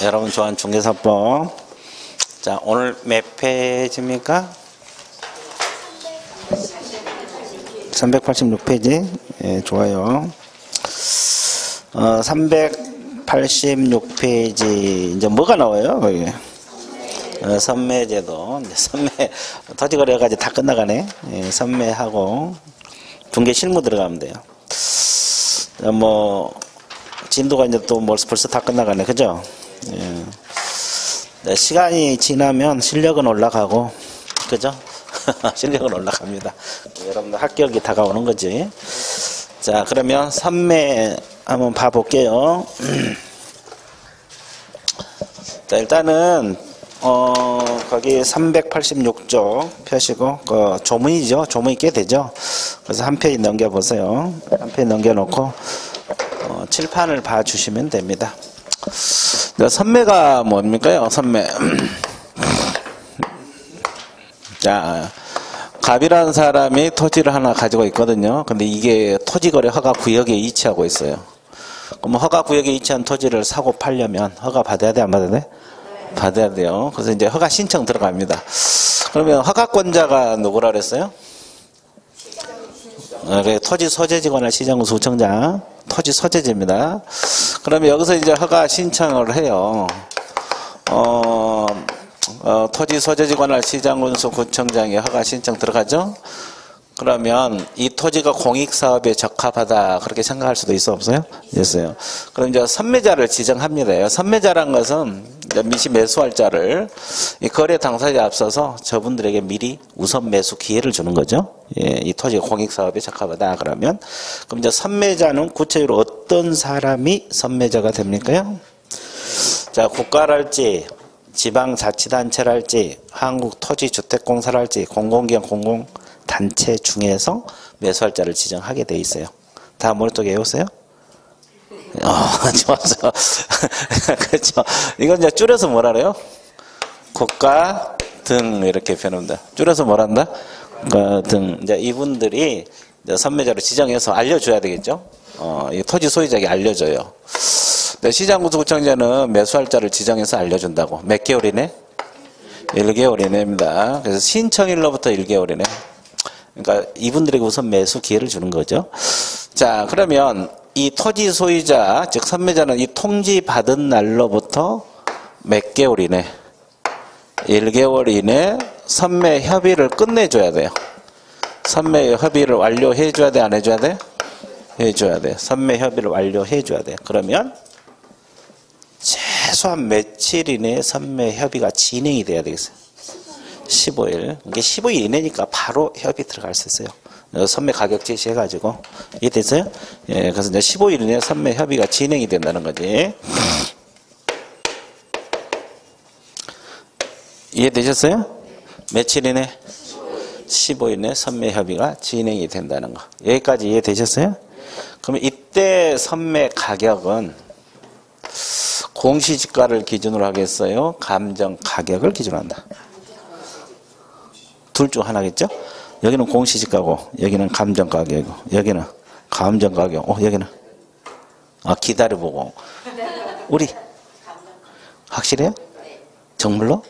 여러분 좋아하는 중개사법. 자, 오늘 몇 페이지입니까? 386페이지. 예, 좋아요. 386페이지. 이제 뭐가 나와요? 거기. 선매제도. 선매, 토지거래까지 다 끝나가네. 예, 선매하고, 중개 실무 들어가면 돼요. 뭐, 진도가 이제 또 벌써 다 끝나가네. 그죠? 예. 시간이 지나면 실력은 올라가고, 그죠? 실력은 올라갑니다. 여러분들 합격이 다가오는 거지. 자, 그러면 선매 한번 봐볼게요. 자, 일단은, 거기 386쪽 펴시고, 조문이죠. 조문이 꽤 되죠. 그래서 한 페이지 넘겨보세요. 한 페이지 넘겨놓고, 칠판을 봐주시면 됩니다. 선매가 뭡니까요? 선매. 자, 갑이라는 사람이 토지를 하나 가지고 있거든요. 근데 이게 토지거래 허가 구역에 위치하고 있어요. 그럼 허가 구역에 위치한 토지를 사고 팔려면 허가 받아야 돼, 안 받아야 돼? 받아야 돼요. 그래서 이제 허가 신청 들어갑니다. 그러면 허가권자가 누구라 그랬어요? 토지 소재지 관할 시장군수 구청장. 토지 소재지입니다. 그러면 여기서 이제 허가 신청을 해요. 토지 소재지 관할 시장군수 구청장에 허가 신청 들어가죠? 그러면 이 토지가 공익사업에 적합하다 그렇게 생각할 수도 있어 없어요? 있어요. 그럼 이제 선매자를 지정합니다. 선매자란 것은 이제 미시 매수할 자를 이 거래 당사자에 앞서서 저분들에게 미리 우선 매수 기회를 주는 거죠. 예, 이 토지가 공익사업에 적합하다 그러면 그럼 이제 선매자는 구체적으로 어떤 사람이 선매자가 됩니까요? 자, 국가랄지 지방자치단체랄지 한국토지주택공사랄지 공공기관 공공단체 중에서 매수할자를 지정하게 돼 있어요. 다 머릿속에 외우세요? 좋았어. 그렇죠. 이건 이제 줄여서 뭐라 그래요? 국가 등 이렇게 표현합니다. 줄여서 뭐란다? 국가 등. 이제 이분들이 이제 선매자로 지정해서 알려줘야 되겠죠? 이 토지 소유자에게 알려줘요. 시장군수구청장은 매수할자를 지정해서 알려준다고. 몇 개월 이내? 1개월 이내입니다. 그래서 신청일로부터 1개월 이내. 그러니까 이분들에게 우선 매수 기회를 주는 거죠. 자, 그러면 이 토지 소유자, 즉 선매자는 이 통지 받은 날로부터 몇 개월 이내? 1개월 이내 선매 협의를 끝내줘야 돼요. 선매 협의를 완료해줘야 돼, 안 해줘야 돼? 해줘야 돼. 선매 협의를 완료해줘야 돼. 그러면 최소한 며칠 이내에 선매 협의가 진행이 돼야 되겠어요. 15일. 이게 15일 이내니까 바로 협의 들어갈 수 있어요. 선매 가격 제시해가지고. 이해됐어요? 예, 그래서 이제 15일 이내에 선매 협의가 진행이 된다는 거지. 이해되셨어요? 며칠 이내? 15일 이내 선매 협의가 진행이 된다는 거. 여기까지 이해되셨어요? 그러면 이때 선매 가격은 공시지가를 기준으로 하겠어요? 감정 가격을 기준으로 한다. 둘 중 하나겠죠? 여기는 공시지가고 여기는 감정 가격이고 여기는 감정 가격. 여기는 기다려보고. 우리 확실해요? 정말로?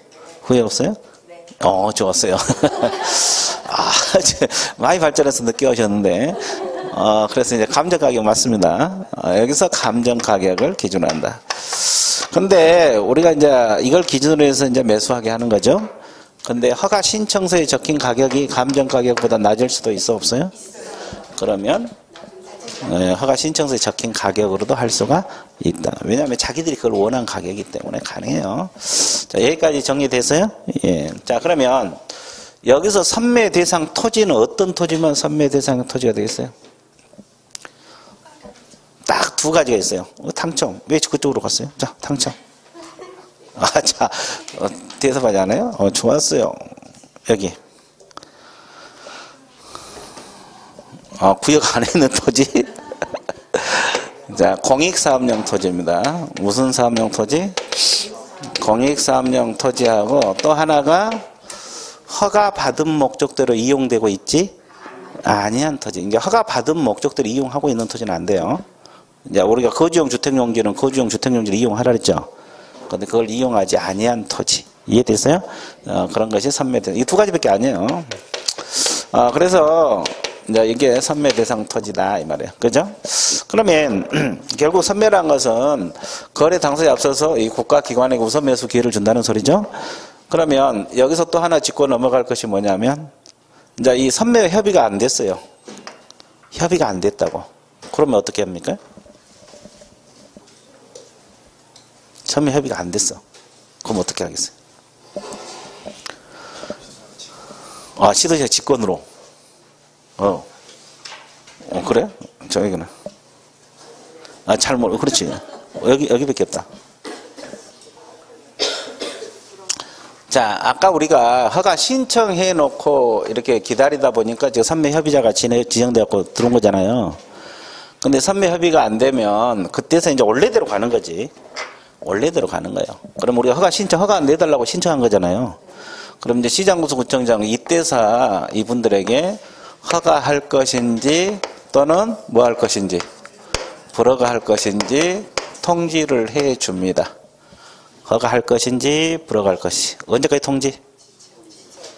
후회 없어요? 좋았어요. 많이 발전해서 늦게 오셨는데 그래서 이제 감정 가격 맞습니다. 여기서 감정 가격을 기준으로 한다. 근데 우리가 이제 이걸 기준으로 해서 이제 매수하게 하는 거죠. 근데 허가 신청서에 적힌 가격이 감정 가격보다 낮을 수도 있어 없어요? 그러면 허가 신청서에 적힌 가격으로도 할 수가 있다. 왜냐하면 자기들이 그걸 원한 가격이기 때문에 가능해요. 자, 여기까지 정리됐어요? 예. 자, 그러면 여기서 선매 대상 토지는 어떤 토지면 선매 대상 토지가 되겠어요? 딱 두 가지가 있어요. 탕청. 왜 그쪽으로 갔어요? 자, 탕청. 자, 대답하지 않아요? 좋았어요. 여기. 구역 안에 있는 토지. 자, 공익사업용 토지입니다. 무슨 사업용 토지? 공익사업용 토지하고 또 하나가 허가 받은 목적대로 이용되고 있지 아니한 토지. 이제 허가 받은 목적대로 이용하고 있는 토지는 안 돼요. 이제 우리가 거주용 주택용지는 거주용 주택용지를 이용하라 그랬죠. 근데 그걸 이용하지 아니한 토지. 이해됐어요? 그런 것이 선매 대상. 이 두 가지밖에 아니에요. 그래서 이제 이게 선매 대상 토지다 이 말이에요. 그죠? 그러면 결국 선매란 것은 거래 당사자에 앞서서 이 국가기관에게 우선 매수 기회를 준다는 소리죠. 그러면 여기서 또 하나 짚고 넘어갈 것이 뭐냐면 이제 이 선매 협의가 안 됐어요. 협의가 안 됐다고. 그러면 어떻게 합니까? 선매 협의가 안 됐어. 그럼 어떻게 하겠어요? 시도자 직권으로. 그래? 저기구나. 잘 모르, 그렇지. 여기밖에 없다. 자, 아까 우리가 허가 신청해 놓고 이렇게 기다리다 보니까 지금 선매 협의자가 지정되었고 들어온 거잖아요. 근데 선매 협의가 안 되면 그때서 이제 원래대로 가는 거지. 원래대로 가는 거예요. 그럼 우리가 허가 안 내달라고 신청한 거잖아요. 그럼 이제 시장구청장 이때사 이분들에게 허가할 것인지 또는 뭐 할 것인지 불허가할 것인지 통지를 해 줍니다. 허가할 것인지 불허가할 것이 언제까지 통지?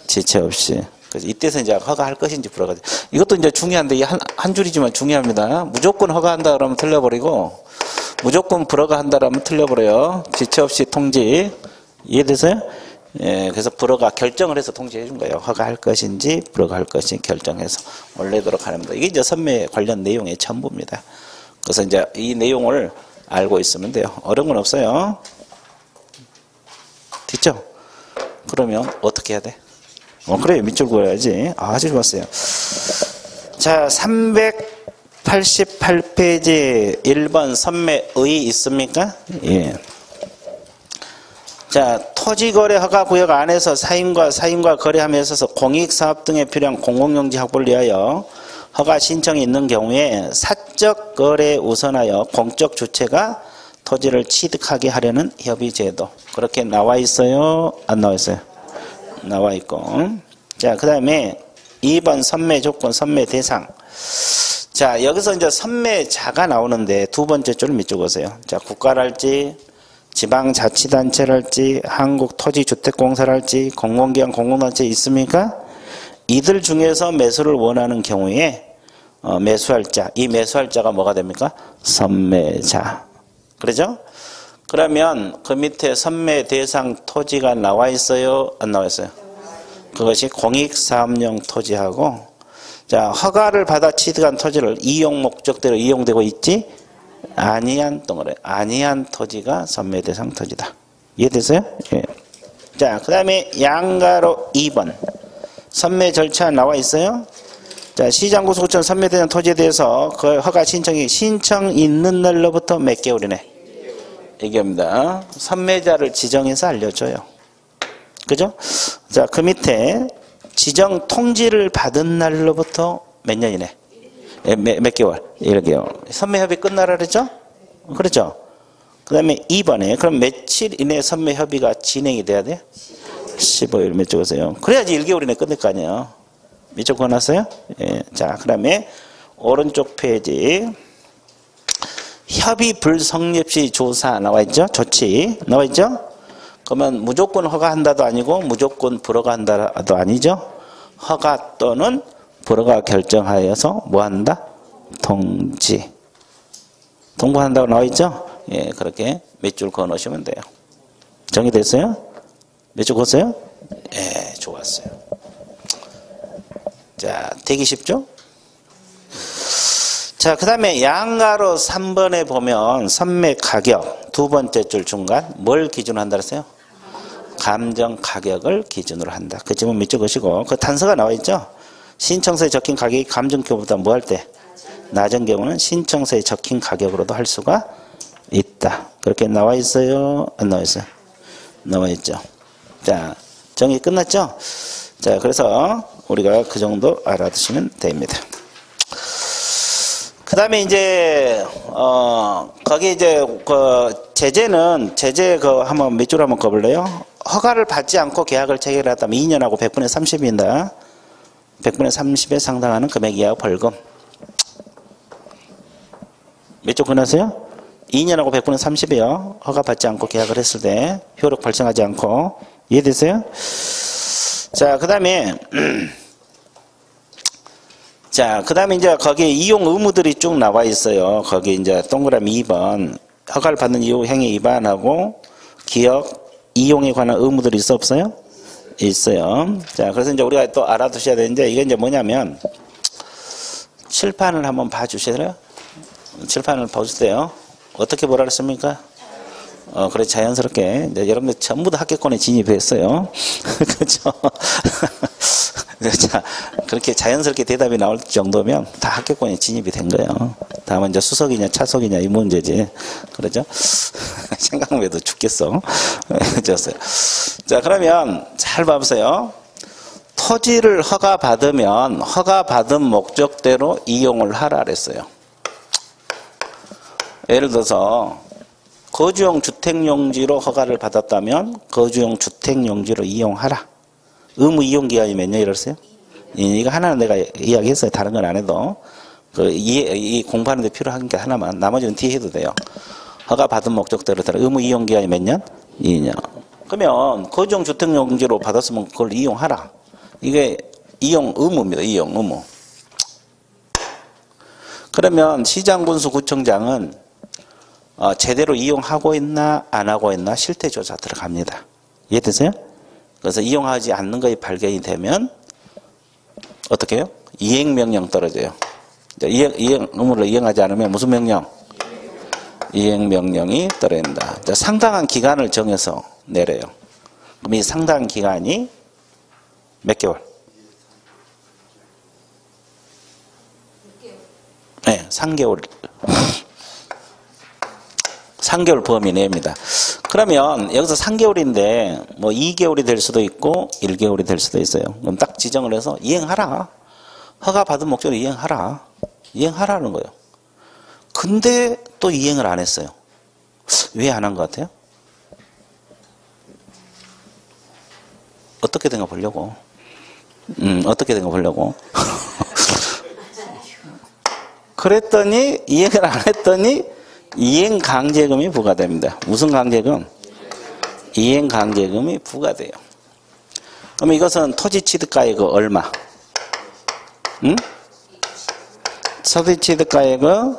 지체 없이. 그래서 이때서 이제 허가할 것인지 불허가. 이것도 이제 중요한데 한 줄이지만 중요합니다. 무조건 허가한다 그러면 틀려버리고 무조건 불허가한다 그러면 틀려버려요. 지체 없이 통지. 이해되세요? 예, 그래서 불허가 결정을 해서 통지해 준 거예요. 허가할 것인지 불허가할 것인지 결정해서 원래대로 가는 겁니다. 이게 이제 선매 관련 내용의 전부입니다. 그래서 이제 이 내용을 알고 있으면 돼요. 어려운 건 없어요. 됐죠? 그러면 어떻게 해야 돼? 그래요. 밑줄 그어야지. 아주 좋았어요. 자, 388페이지 1번 선매의 있습니까? 예. 자, 토지거래 허가구역 안에서 사인과 거래함에 있어서 공익사업 등에 필요한 공공용지 확보를 위하여 허가 신청이 있는 경우에 사적 거래에 우선하여 공적 주체가 토지를 취득하게 하려는 협의제도. 그렇게 나와 있어요? 안 나와 있어요? 나와 있고. 자, 그 다음에 2번 선매 조건, 선매 대상. 자, 여기서 이제 선매자가 나오는데 두 번째 줄 밑줄 그으세요. 자, 국가랄지, 지방자치단체랄지, 한국토지주택공사랄지, 공공기관, 공공단체 있습니까? 이들 중에서 매수를 원하는 경우에 매수할 자, 이 매수할 자가 뭐가 됩니까? 선매자. 그러죠? 그러면 그 밑에 선매 대상 토지가 나와 있어요? 안 나와 있어요? 그것이 공익사업용 토지하고, 자, 허가를 받아 취득한 토지를 이용 목적대로 이용되고 있지 아니한 동그래. 아니한 토지가 선매 대상 토지다. 이해되세요? 예. 자, 그 다음에 양가로 2번. 선매 절차 나와 있어요? 자, 시장구소구청 선매 대상 토지에 대해서 그 허가 신청 있는 날로부터 몇 개월이네? 얘기합니다. 선매자를 지정해서 알려줘요. 그죠? 자, 그 밑에 지정 통지를 받은 날로부터 몇 년이네? 몇 개월? 1개월. 선매협의 끝나라 그랬죠? 그렇죠? 그 다음에 2번에 그럼 며칠 이내에 선매협의가 진행이 돼야 돼? 15일 몇 쪽이세요? 그래야지 1개월 이내에 끝낼 거 아니에요. 몇 쪽 권았어요? 예. 자, 그 다음에 오른쪽 페이지 협의 불성립 시 조사 나와 있죠? 조치 나와 있죠? 그러면 무조건 허가한다도 아니고 무조건 불허가한다도 아니죠? 허가 또는 불허가 결정하여서 뭐한다? 통지. 통보한다고 나와 있죠? 예, 그렇게 몇 줄 그어 놓으시면 돼요. 정리됐어요? 몇 줄 그었어요? 예, 좋았어요. 자, 되기 쉽죠? 자, 그 다음에 양가로 3번에 보면 선매 가격 두 번째 줄 중간 뭘 기준으로 한다 그랬어요? 감정 가격을 기준으로 한다. 그 지문 밑줄 그으시고 그 단서가 나와 있죠? 신청서에 적힌 가격이 감정가보다 뭐 할 때? 낮은 경우는 신청서에 적힌 가격으로도 할 수가 있다. 그렇게 나와 있어요? 안 나와 있어요? 나와 있죠. 자, 정리 끝났죠? 자, 그래서 우리가 그 정도 알아두시면 됩니다. 그 다음에 이제, 거기 이제, 제재 한번 몇 줄 한번 꺼볼래요? 허가를 받지 않고 계약을 체결했다면 2년하고 100분의 30입니다. 100분의 30에 상당하는 금액 이하 벌금. 몇 줄 끝났어요? 2년하고 100분의 30이요. 허가받지 않고 계약을 했을 때 효력 발생하지 않고. 이해되세요? 자, 그 다음에 자, 그 다음에 이제 거기에 이용 의무들이 쭉 나와 있어요. 거기 이제 동그라미 2번. 허가를 받는 이후 행위 위반하고 기억, 이용에 관한 의무들이 있어 없어요? 있어요. 자, 그래서 이제 우리가 또 알아두셔야 되는데 이게 이제 뭐냐면 칠판을 한번 봐주실래요? 칠판을 봐주세요. 어떻게 보라 그랬습니까? 그래 자연스럽게 이제 여러분들 전부 다 합격권에 진입했어요. 그렇죠? 자, 그렇게 자연스럽게 대답이 나올 정도면 다 합격권에 진입이 된 거예요. 다만 이제 수석이냐 차석이냐 이 문제지. 그러죠? 생각만 해도 죽겠어. 그랬어요. 자, 그러면 잘 봐보세요. 토지를 허가받으면 허가받은 목적대로 이용을 하라 그랬어요. 예를 들어서 거주용 주택용지로 허가를 받았다면 거주용 주택용지로 이용하라. 의무 이용 기간이 몇 년이라고 했어요? 이거 하나는 내가 이야기했어요. 다른 건 안 해도. 이 공부하는 데 필요한 게 하나만. 나머지는 뒤에 해도 돼요. 허가 받은 목적대로 따라 의무 이용 기간이 몇 년? 2년. 그러면 거주용 주택용지로 받았으면 그걸 이용하라. 이게 이용 의무입니다. 이용 의무. 그러면 시장군수 구청장은 제대로 이용하고 있나 안 하고 있나 실태조사 들어갑니다. 이해되세요? 그래서 이용하지 않는 것이 발견이 되면 어떻게 해요? 이행명령 떨어져요. 이행 의무를 이행하지 않으면 무슨 명령? 이행명령이 떨어진다. 자, 상당한 기간을 정해서 내려요. 그럼 이 상당한 기간이 몇 개월? 네, 3개월. 3개월 범위 내입니다. 그러면 여기서 3개월인데 뭐 2개월이 될 수도 있고 1개월이 될 수도 있어요. 그럼 딱 지정을 해서 이행하라. 허가 받은 목적으로 이행하라. 이행하라는 거예요. 근데 또 이행을 안 했어요. 왜 안 한 것 같아요? 어떻게 된 거 보려고. 어떻게 된 거 보려고. 그랬더니 이행을 안 했더니 이행 강제금이 부과됩니다. 무슨 강제금? 이행 강제금이 부과돼요. 그럼 이것은 토지 취득가액은 얼마? 응? 토지 취득가액은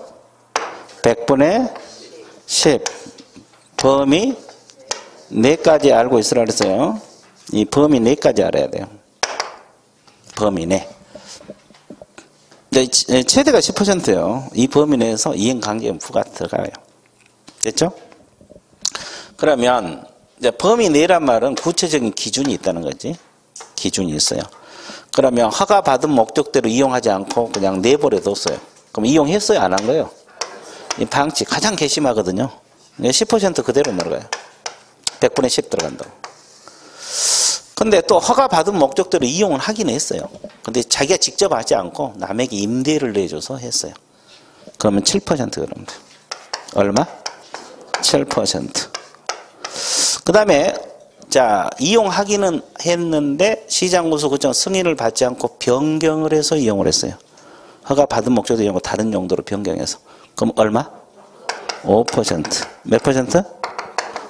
100분의 10. 범위 4가지 알고 있으라 그랬어요. 이 범위 4가지 알아야 돼요. 범위 내. 최대가 10%예요. 이 범위 내에서 이행 강제금 부과 들어가요. 됐죠? 그러면 이제 범위 내란 말은 구체적인 기준이 있다는 거지. 기준이 있어요. 그러면 허가 받은 목적대로 이용하지 않고 그냥 내버려 뒀어요. 그럼 이용했어요? 안 한 거예요? 이 방치 가장 괘씸하거든요. 10% 그대로 내려가요. 100분의 10 들어간다고. 근데 또 허가 받은 목적대로 이용을 하긴 했어요. 근데 자기가 직접 하지 않고 남에게 임대를 내줘서 했어요. 그러면 7% 그러면 돼요. 얼마? 7%. 그 다음에 자 이용하기는 했는데 시장군수구청 승인을 받지 않고 변경을 해서 이용을 했어요. 허가 받은 목적대로 이용하고 다른 용도로 변경해서. 그럼 얼마? 5%. 몇 퍼센트?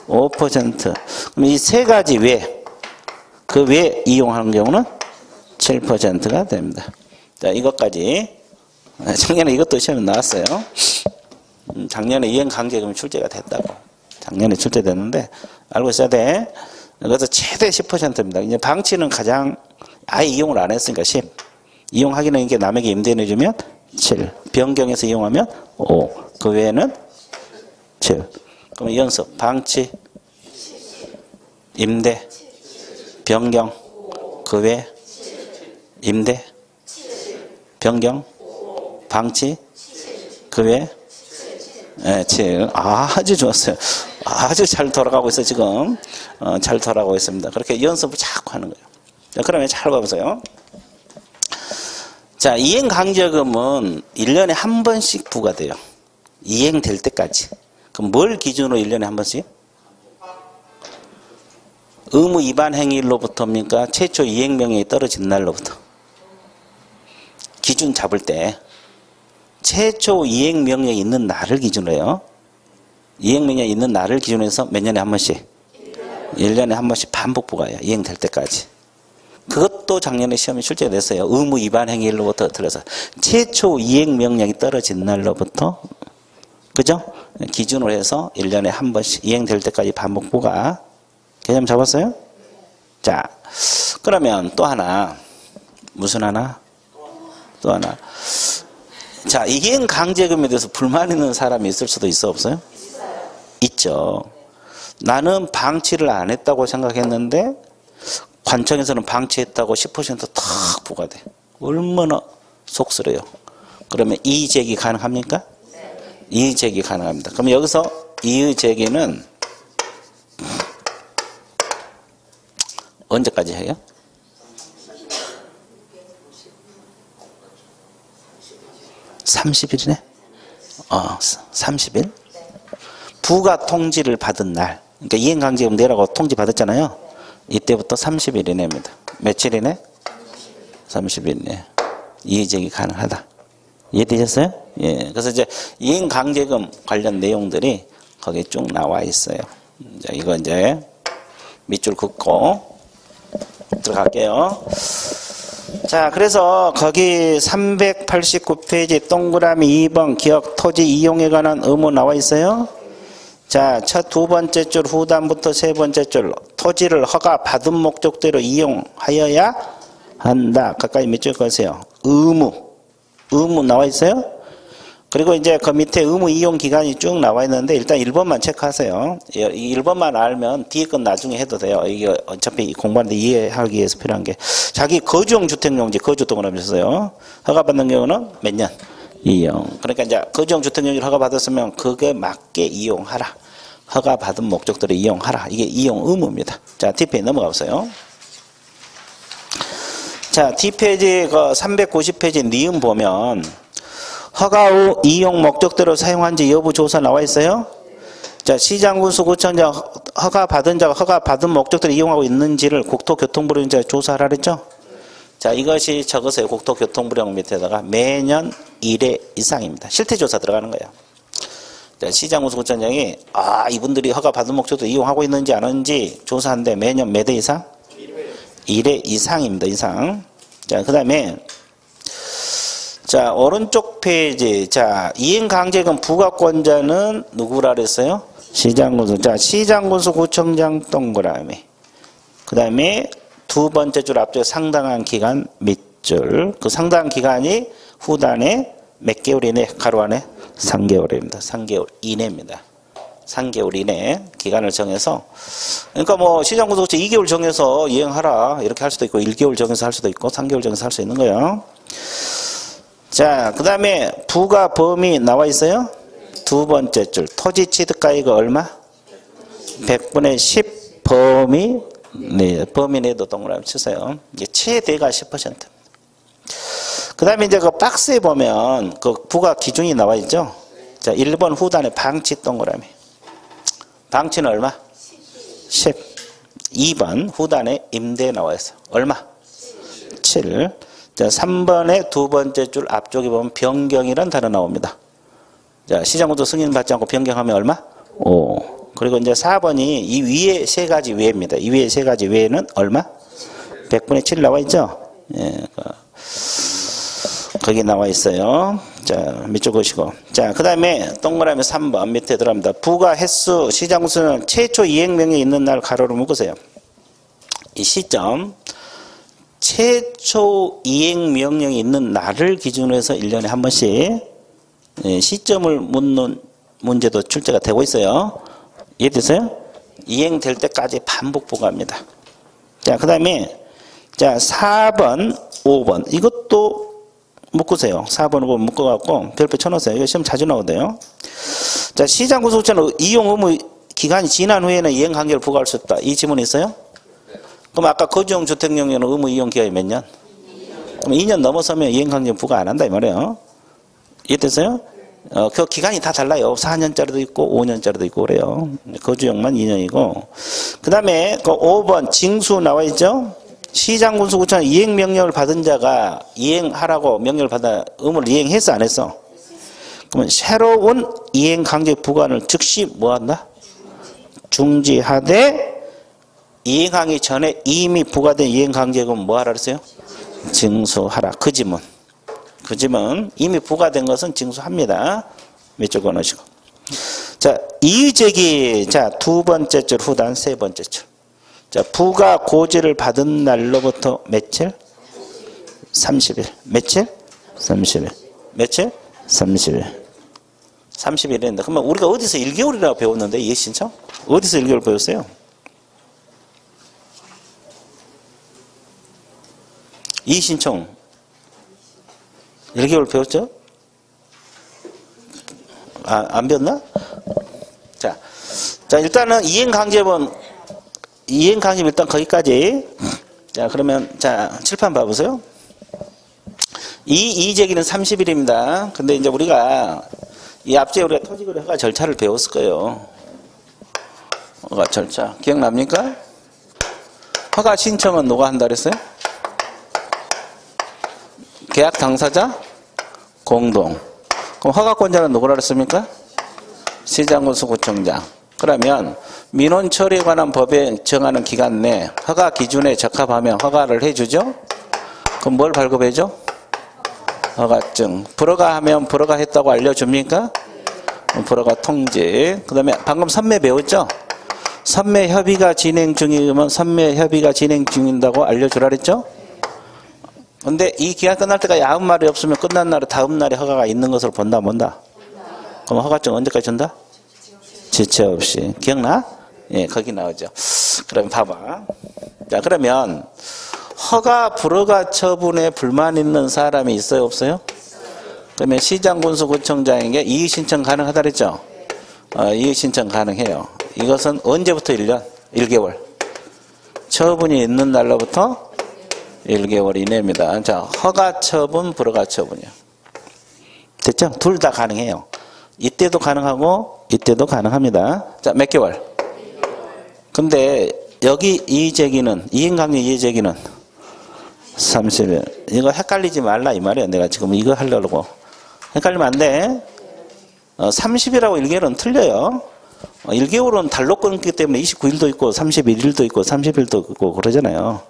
5%. 그럼 이 세 가지 외 그 외 이용하는 경우는 7%가 됩니다. 자, 이것까지. 작년에 이것도 시험에 나왔어요. 작년에 이행강제금이 출제가 됐다고. 작년에 출제됐는데, 알고 있어야 돼. 그래서 최대 10%입니다. 이제 방치는 가장, 아예 이용을 안 했으니까 10. 이용하기는 이게 남에게 임대 내주면 7. 변경해서 이용하면 5. 그 외에는 7. 그럼 연습. 방치, 임대, 변경, 그 외, 임대, 변경, 방치, 그 외, 네, 7. 아주 좋았어요. 아주 잘 돌아가고 있어요, 지금. 잘 돌아가고 있습니다. 그렇게 연습을 자꾸 하는 거예요. 자, 그러면 잘 봐보세요. 자, 이행강제금은 1년에 한 번씩 부과돼요. 이행될 때까지. 그럼 뭘 기준으로 1년에 한 번씩? 의무 위반 행위일로부터입니까? 최초 이행명령이 떨어진 날로부터. 기준 잡을 때 최초 이행명령이 있는 날을 기준으로 해요. 이행명령이 있는 날을 기준으로 해서 몇 년에 한 번씩? 1년에 한 번씩 반복 부과해요. 이행될 때까지. 그것도 작년에 시험에 출제됐어요. 의무 위반 행위로부터 들어서 최초 이행명령이 떨어진 날로부터, 그죠? 기준으로 해서 1년에 한 번씩 이행될 때까지 반복 부과. 개념 잡았어요? 자, 그러면 또 하나. 무슨 하나? 또 하나. 자, 이행 강제금에 대해서 불만 있는 사람이 있을 수도 있어, 없어요? 있죠. 나는 방치를 안 했다고 생각했는데 관청에서는 방치했다고 10%탁 부과돼. 얼마나 속쓰려요. 그러면 이의제기 가능합니까? 이의제기 가능합니다. 그럼 여기서 이의제기는 언제까지 해요? 30일이네? 30일? 부가 통지를 받은 날. 그러니까 이행강제금 내라고 통지 받았잖아요. 이때부터 30일 이내입니다. 며칠이네? 30일이네. 이의제기 가능하다. 이해되셨어요? 예. 그래서 이제 이행강제금 관련 내용들이 거기에 쭉 나와 있어요. 자, 이거 이제 밑줄 긋고 들어갈게요. 자, 그래서 거기 389페이지 동그라미 2번 기억 토지 이용에 관한 의무 나와 있어요. 자, 첫 두 번째 줄 후단부터 세 번째 줄 토지를 허가 받은 목적대로 이용하여야 한다. 가까이 밑줄 거세요. 의무 나와 있어요. 그리고 이제 그 밑에 의무 이용 기간이 쭉 나와 있는데 일단 1번만 체크하세요. 이 1번만 알면 뒤에 건 나중에 해도 돼요. 이게 어차피 공부하는데 이해하기 위해서 필요한 게 자기 거주용 주택용지 거주 동그라미 있어요. 허가받는 경우는 몇 년? 2년. 그러니까 이제 거주용 주택용지를 허가받았으면 그게 맞게 이용하라. 허가받은 목적대로 이용하라. 이게 이용 의무입니다. 자, 뒷페이지 넘어가 보세요. 자, 뒷페이지 그 390페이지 니은 보면 허가 후 이용 목적대로 사용한지 여부 조사 나와 있어요. 자, 시장군수 구청장 허가 받은 자가 허가 받은 목적대로 이용하고 있는지를 국토교통부로 이제 조사하라 그랬죠. 자, 이것이 적으세요. 국토교통부령 밑에다가 매년 1회 이상입니다. 실태조사 들어가는 거예요. 자, 시장군수 구청장이 이분들이 허가 받은 목적대로 이용하고 있는지 안 하는지 조사하는데 매년 몇 회 이상? 1회 이상입니다. 이상. 자, 그 다음에 자, 오른쪽 페이지. 자, 이행강제금 부과권자는 누구라 그랬어요? 시장군수. 자, 시장군수 구청장 동그라미. 그 다음에 두 번째 줄 앞쪽에 상당한 기간 밑줄. 그 상당한 기간이 후단에 몇 개월 이내? 가로 안에 3개월입니다. 3개월 이내입니다. 3개월 이내 기간을 정해서 그러니까 뭐 시장군수 2개월 정해서 이행하라 이렇게 할 수도 있고 1개월 정해서 할 수도 있고 3개월 정해서 할 수 있는 거예요. 자, 그 다음에 부과 범위 나와 있어요? 두 번째 줄. 토지 취득가액은 얼마? 100분의 10 범위. 네, 범위 내도 동그라미 치세요. 이게 최대가 10%. 그 다음에 이제 그 박스에 보면 그 부과 기준이 나와 있죠? 자, 1번 후단에 방치 동그라미. 방치는 얼마? 10. 2번 후단에 임대 나와 있어. 얼마? 7. 자, 3번의 두 번째 줄 앞쪽에 보면 변경이란 단어 나옵니다. 자, 시장군수 승인 받지 않고 변경하면 얼마? 5. 그리고 이제 4번이 이 위에 세 가지 외입니다. 이 위에 세 가지 외에는 얼마? 100분의 7 나와 있죠? 예, 거기 나와 있어요. 자, 밑줄 보시고. 자, 그 다음에 동그라미 3번 밑에 들어갑니다. 부과 횟수, 시장군수는 최초 이행명령이 있는 날 가로로 묶으세요. 이 시점. 최초 이행명령이 있는 날을 기준으로 해서 1년에 한 번씩 시점을 묻는 문제도 출제가 되고 있어요. 이해됐어요? 이행될 때까지 반복 부과합니다. 자, 그 다음에 자 4번, 5번 이것도 묶으세요. 4번, 5번 묶어갖고 별표 쳐놓으세요. 이거 시험 자주 나오거든요. 자, 시장군수구청은 이용 의무 기간이 지난 후에는 이행관계를 부과할 수 없다. 이 지문이 있어요? 그럼 아까 거주용 주택용에는 의무 이용 기간이 몇 년? 그럼 2년 넘어서면 이행강제 부과 안 한다 이 말이에요. 이해됐어요? 그 기간이 다 달라요. 4년짜리도 있고 5년짜리도 있고 그래요. 거주용만 2년이고. 그 다음에 그 5번 징수 나와 있죠? 시장군수구청 이행명령을 받은 자가 이행하라고 명령을 받아 의무를 이행했어 안 했어? 그러면 새로운 이행강제 부과를 즉시 뭐한다? 중지하되 이행하기 전에 이미 부과된 이행강제금은 뭐하라 그랬어요? 징수하라. 그 지문. 그 지문 이미 부과된 것은 징수합니다. 몇 줄 끊으시고. 자, 이의제기. 자, 두 번째 줄 후단 세 번째 줄. 자, 부가 고지를 받은 날로부터 며칠? 30일. 며칠? 30일. 며칠? 30일. 30일인데. 그러면 우리가 어디서 1개월이라고 배웠는데, 이해신청? 어디서 1개월 배웠어요? 이해신청. 1개월 배웠죠? 안 배웠나? 자, 일단은 이행강제본, 이행강제본 일단 거기까지. 자, 그러면, 자, 칠판 봐보세요. 이의제기는 30일입니다. 근데 이제 우리가, 이 앞제 우리가 토지거래 허가 절차를 배웠을 거예요. 허가 절차. 기억납니까? 허가 신청은 누가 한다 그랬어요? 계약 당사자? 공동. 그럼 허가권자는 누구라 그랬습니까? 시장군수구청장. 그러면 민원 처리에 관한 법에 정하는 기간 내 허가 기준에 적합하면 허가를 해주죠? 그럼 뭘 발급해줘? 허가증. 불허가하면 불허가했다고 알려줍니까? 불허가 통지. 그 다음에 방금 선매 배웠죠? 선매 협의가 진행 중이면 선매 협의가 진행 중인다고 알려주라 그랬죠? 근데 이 기간 끝날 때까지 아무 말이 없으면 끝난 날에 다음 날에 허가가 있는 것으로 본다, 뭔다? 그럼 허가증 언제까지 준다? 지체 없이. 기억나? 예, 거기 나오죠. 그럼 봐봐. 자, 그러면 허가 불허가 처분에 불만 있는 사람이 있어요, 없어요? 그러면 시장군수구청장에게 이의신청 가능하다 그랬죠? 이의신청 가능해요. 이것은 언제부터 1년? 1개월. 처분이 있는 날로부터 1개월 이내입니다. 자, 허가 처분, 불허가 처분이요. 됐죠? 둘 다 가능해요. 이때도 가능하고 이때도 가능합니다. 자, 몇 개월? 근데 여기 이의제기는, 이행강제 이의제기는 30일. 이거 헷갈리지 말라 이 말이야. 내가 지금 이거 하려고. 헷갈리면 안 돼. 30일하고 1개월은 틀려요. 1개월은 달로 끊기 때문에 29일도 있고 31일도 있고 30일도 있고 그러잖아요.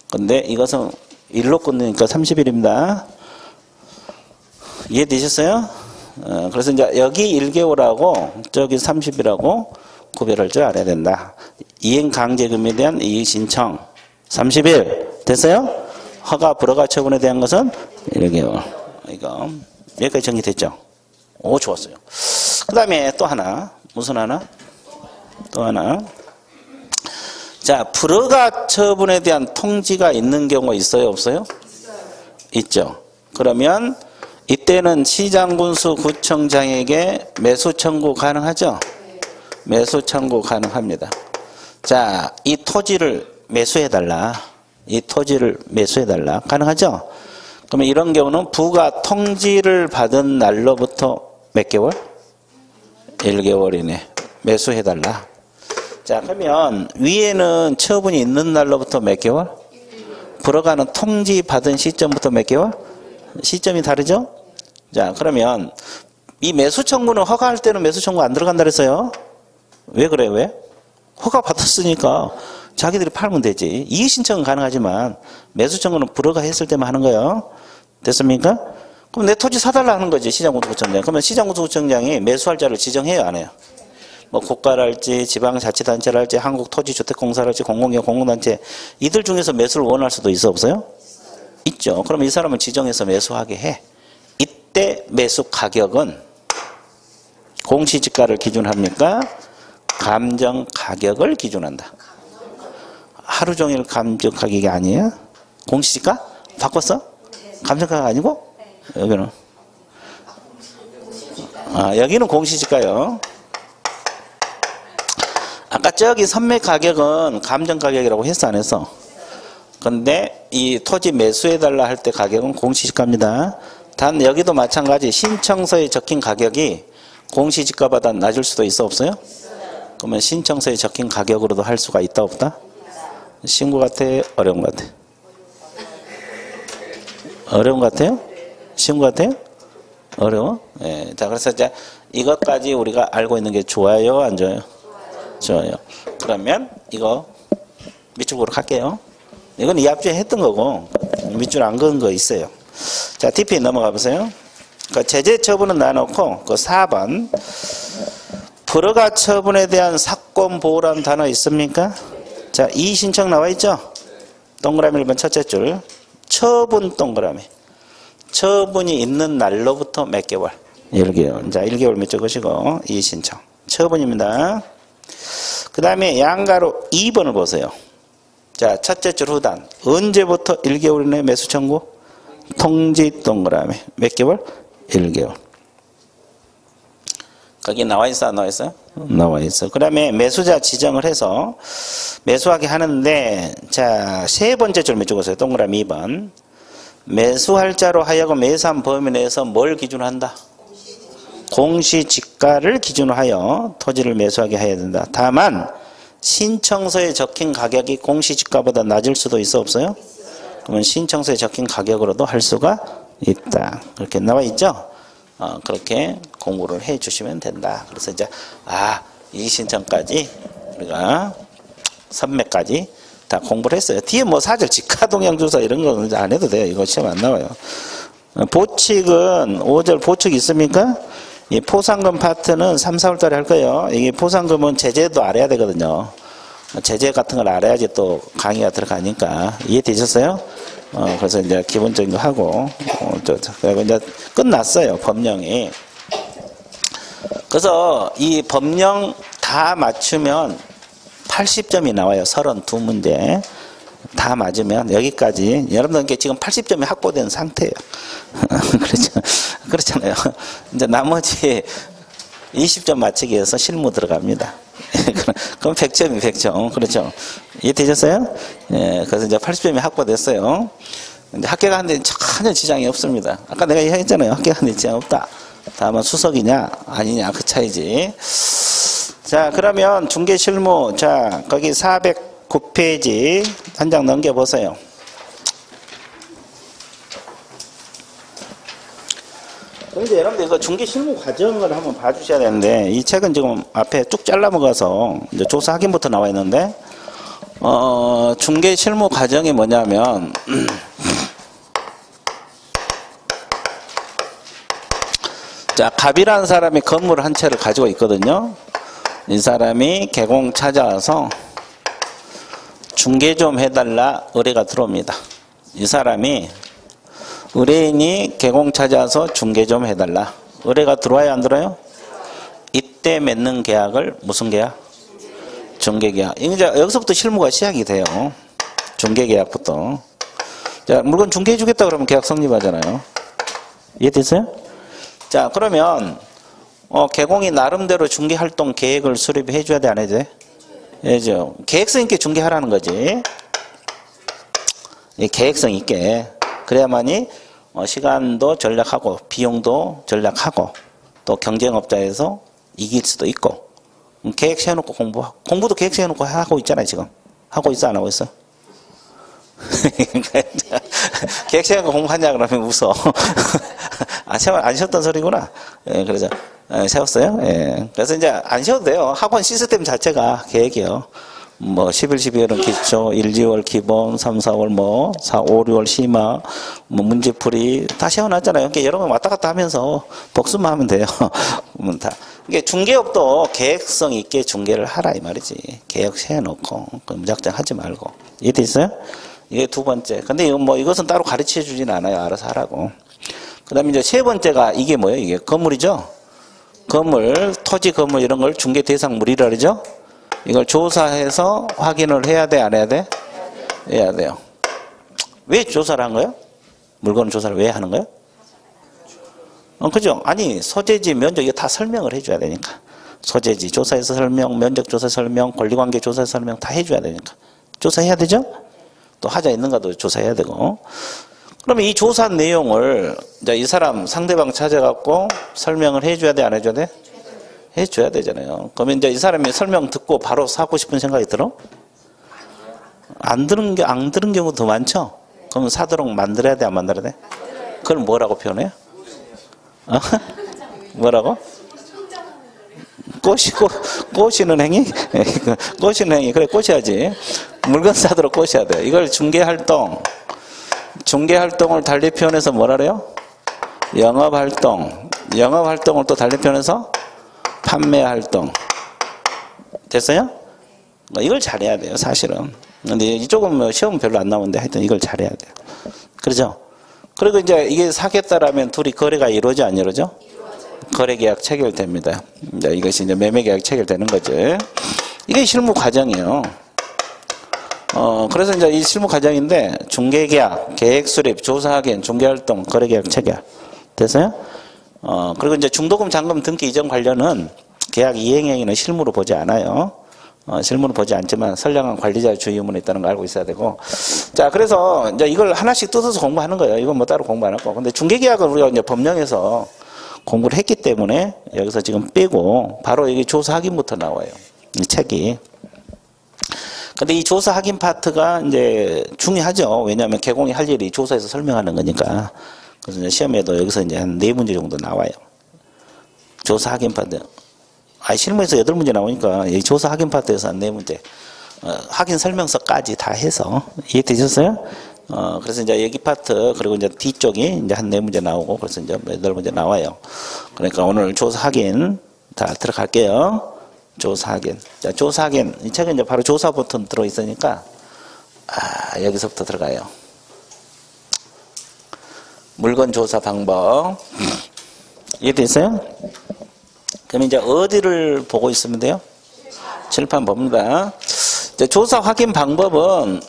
근데 이것은 일로 끊으니까 30일입니다. 이해되셨어요? 그래서 이제 여기 1개월하고 저기 30일하고 구별할 줄 알아야 된다. 이행강제금에 대한 이의신청 30일 됐어요? 허가 불허가 처분에 대한 것은 1개월. 이거 여기까지 정리됐죠? 오, 좋았어요. 그 다음에 또 하나. 무슨 하나? 또 하나. 자, 불허가 처분에 대한 통지가 있는 경우가 있어요, 없어요? 있죠. 그러면 이때는 시장군수구청장에게 매수 청구 가능하죠? 매수 청구 가능합니다. 자, 이 토지를 매수해달라. 이 토지를 매수해달라. 가능하죠? 그러면 이런 경우는 부가 통지를 받은 날로부터 몇 개월? 1개월 이내 매수해달라. 자, 그러면 위에는 처분이 있는 날로부터 몇 개월? 불허가는 통지 받은 시점부터 몇 개월? 시점이 다르죠? 자, 그러면 이 매수 청구는 허가할 때는 매수 청구 안 들어간다 그랬어요. 왜 그래요? 왜? 허가 받았으니까 자기들이 팔면 되지. 이의 신청은 가능하지만 매수 청구는 불허가 했을 때만 하는 거예요. 됐습니까? 그럼 내 토지 사달라 하는 거지, 시장군수구청장. 그러면 시장군수구청장이 매수할 자를 지정해요, 안 해요? 뭐 국가랄지 지방자치단체랄지 한국토지주택공사랄지 공공기업 공공단체 이들 중에서 매수를 원할 수도 있어, 없어요? 있죠. 그러면 이 사람은 지정해서 매수하게 해. 이때 매수 가격은 공시지가를 기준합니까? 감정 가격을 기준한다. 하루 종일 감정 가격이 아니에요? 공시지가? 바꿨어? 감정 가격 아니고? 여기는 여기는 공시지가요. 아까 저기 선매 가격은 감정 가격이라고 했어, 안 했어? 근데 이 토지 매수해달라 할 때 가격은 공시지가입니다. 단 여기도 마찬가지 신청서에 적힌 가격이 공시지가보다 낮을 수도 있어, 없어요? 그러면 신청서에 적힌 가격으로도 할 수가 있다, 없다? 쉬운 것 같아? 어려운 것 같아? 어려운 것 같아요? 쉬운 것 같아요? 어려워? 예. 자, 그래서 이제 이것까지 우리가 알고 있는 게 좋아요, 안 좋아요? 좋아요. 그러면 이거 밑줄 보러 갈게요. 이건 이 앞주에 했던 거고 밑줄 안 그은 거 있어요. 자, TP 넘어가 보세요. 그 제재 처분은 놔놓고 그 4번 불허가 처분에 대한 사건 보호라는 단어 있습니까? 자, 이의 신청 나와 있죠? 동그라미 1번 첫째 줄 처분 동그라미 처분이 있는 날로부터 몇 개월? 1개월. 자, 1개월 몇 적으시고 이의 신청 처분입니다. 그 다음에 양가로 2번을 보세요. 자, 첫째 줄 후단 언제부터 1개월 이내 매수 청구? 통지 동그라미 몇 개월? 1개월. 거기 나와 있어, 안 나와 있어요? 나와 있어. 그 다음에 매수자 지정을 해서 매수하게 하는데, 자, 세 번째 줄 몇 적으세요? 동그라미 2번. 매수할자로 하여금 매수한 범위 내에서 뭘 기준으로 한다? 공시지가를 기준으로 하여 토지를 매수하게 해야 된다. 다만 신청서에 적힌 가격이 공시지가보다 낮을 수도 있어, 없어요? 그러면 신청서에 적힌 가격으로도 할 수가 있다. 그렇게 나와 있죠? 그렇게 공부를 해 주시면 된다. 그래서 이제 이 신청까지 우리가 선매까지 다 공부를 했어요. 뒤에 뭐 사절 직하동향조사 이런 거는 안 해도 돼요. 이거 시험 안 나와요. 보칙은 5절 보칙 있습니까? 이 포상금 파트는 3, 4월 달에 할 거예요. 이게 포상금은 제재도 알아야 되거든요. 제재 같은 걸 알아야지 또 강의가 들어가니까. 이해되셨어요? 그래서 이제 기본적인 거 하고, 그리고 이제 끝났어요. 법령이. 그래서 이 법령 다 맞추면 80점이 나와요. 32문제. 다 맞으면 여기까지. 여러분들께 지금 80점이 확보된 상태예요. 그렇죠. 그렇잖아요. 이제 나머지 20점 맞추기 위해서 실무 들어갑니다. 그럼 100점이 100점. 그렇죠. 이해되셨어요? 예, 그래서 이제 80점이 확보됐어요. 근데 합격하는데 전혀 지장이 없습니다. 아까 내가 얘기했잖아요. 합격하는데 지장 없다. 다만 수석이냐, 아니냐, 그 차이지. 자, 그러면 중개 실무. 자, 거기 409페이지 한 장 넘겨보세요. 그런데 여러분들 이거 중개 실무 과정을 한번 봐주셔야 되는데, 이 책은 지금 앞에 쭉 잘라 먹어서 이제 조사 확인부터 나와 있는데, 중개 실무 과정이 뭐냐면, 자, 갑이라는 사람이 건물 한 채를 가지고 있거든요. 이 사람이 개공 찾아와서 중개 좀 해달라 의뢰가 들어옵니다. 이 사람이 의뢰인이 개공 찾아와서 중개 좀 해달라. 의뢰가 들어와요, 안 들어요? 이때 맺는 계약을 무슨 계약? 중개계약. 이제 여기서부터 실무가 시작이 돼요. 중개계약부터. 자, 물건 중개해주겠다 그러면 계약 성립하잖아요. 이해됐어요? 자, 그러면 개공이 나름대로 중개활동 계획을 수립해 줘야 돼, 안 해야 돼? 해야죠. 계획성 있게 중개하라는 거지. 계획성 있게. 그래야만이 시간도 전략하고 비용도 전략하고 또 경쟁업자에서 이길 수도 있고. 계획 세워놓고 공부도 계획 세워놓고 하고 있잖아요. 지금 하고 있어, 안 하고 있어? 계획 세워놓고 공부하냐 그러면 웃어. 안 쉬었던 소리구나. 예, 그래서 세웠어요. 예. 그래서 이제 안 쉬어도 돼요. 학원 시스템 자체가 계획이요. 뭐 11, 12월은 기초, 1, 2월 기본, 3, 4월 뭐 4, 5, 6월 심화, 뭐 문제풀이 다 세워놨잖아요. 그러니까 여러 번 왔다 갔다 하면서 복습만 하면 돼요. 그러면 다. 이게 중개업도 계획성 있게 중개를 하라 이 말이지. 계획 세워놓고 무작정 하지 말고. 이해돼 있어요? 이게 두 번째. 근데 이것은 따로 가르쳐 주진 않아요. 알아서 하라고. 그 다음에 이제 세 번째가 이게 뭐예요? 이게 건물이죠? 건물, 토지 건물 이런 걸 중개 대상물이라 그러죠? 이걸 조사해서 확인을 해야 돼, 안 해야 돼? 해야 돼요. 왜 조사를 한 거예요? 물건 조사를 왜 하는 거예요? 그죠? 아니, 소재지, 면적, 이거 다 설명을 해줘야 되니까. 소재지, 조사에서 설명, 면적 조사 설명, 권리관계 조사 설명 다 해줘야 되니까. 조사해야 되죠? 또 하자 있는가도 조사해야 되고. 그러면 이 조사한 내용을 이제 이 사람 상대방 찾아갖고 설명을 해줘야 돼, 안 해줘야 돼? 해줘야 되잖아요. 그러면 이제 이 사람이 설명 듣고 바로 사고 싶은 생각이 들어? 안 들은 경우도 더 많죠? 그러면 사도록 만들어야 돼, 안 만들어야 돼? 그걸 뭐라고 표현해요? 어? 뭐라고? 꼬시는 행위? 꼬시는 행위. 그래, 꼬셔야지. 물건 사도록 꼬셔야 돼. 이걸 중개활동. 중개활동을 달리 표현해서 뭐라 그래요? 영업활동. 영업활동을 또 달리 표현해서 판매활동. 됐어요? 이걸 잘해야 돼요, 사실은. 근데 이쪽은 뭐 시험 별로 안 나오는데 하여튼 이걸 잘해야 돼요. 그렇죠? 그리고 이제 이게 사겠다라면 둘이 거래가 이루어져, 안 이루어져? 거래계약 체결됩니다. 이제 이것이 이제 매매계약 체결되는 거죠. 이게 실무 과정이에요. 그래서 이제 이 실무 과정인데, 중개계약, 계획수립, 조사확인, 중개활동, 거래계약 체결. 됐어요? 그리고 이제 중도금, 잔금, 등기 이전 관련은 계약 이행행위는 실무로 보지 않아요. 실무는 보지 않지만 선량한 관리자의 주의 의무는 있다는 걸 알고 있어야 되고. 자, 그래서 이제 이걸 하나씩 뜯어서 공부하는 거예요. 이건 뭐 따로 공부 안 하고. 근데 중개계약은 우리가 이제 법령에서 공부를 했기 때문에 여기서 지금 빼고 바로 여기 조사 확인부터 나와요. 이 책이. 근데 이 조사 확인 파트가 이제 중요하죠. 왜냐하면 개공이 할 일이 조사에서 설명하는 거니까. 그래서 이제 시험에도 여기서 이제 한 4문제 정도 나와요. 조사 확인 파트. 실무에서 8문제 나오니까 이 조사 확인 파트에서 한 4문제. 확인 설명서까지 다 해서. 이해되셨어요? 그래서 이제 여기 파트, 그리고 이제 뒤쪽이 이제 한 4문제 나오고, 그래서 이제 8문제 나와요. 그러니까 오늘 조사 확인, 자, 들어갈게요. 조사 확인. 자, 조사 확인. 이 책은 이제 바로 조사 버튼 들어있으니까, 여기서부터 들어가요. 물건 조사 방법. 이해됐어요? 그럼 이제 어디를 보고 있으면 돼요? 칠판 봅니다. 이제 조사 확인 방법은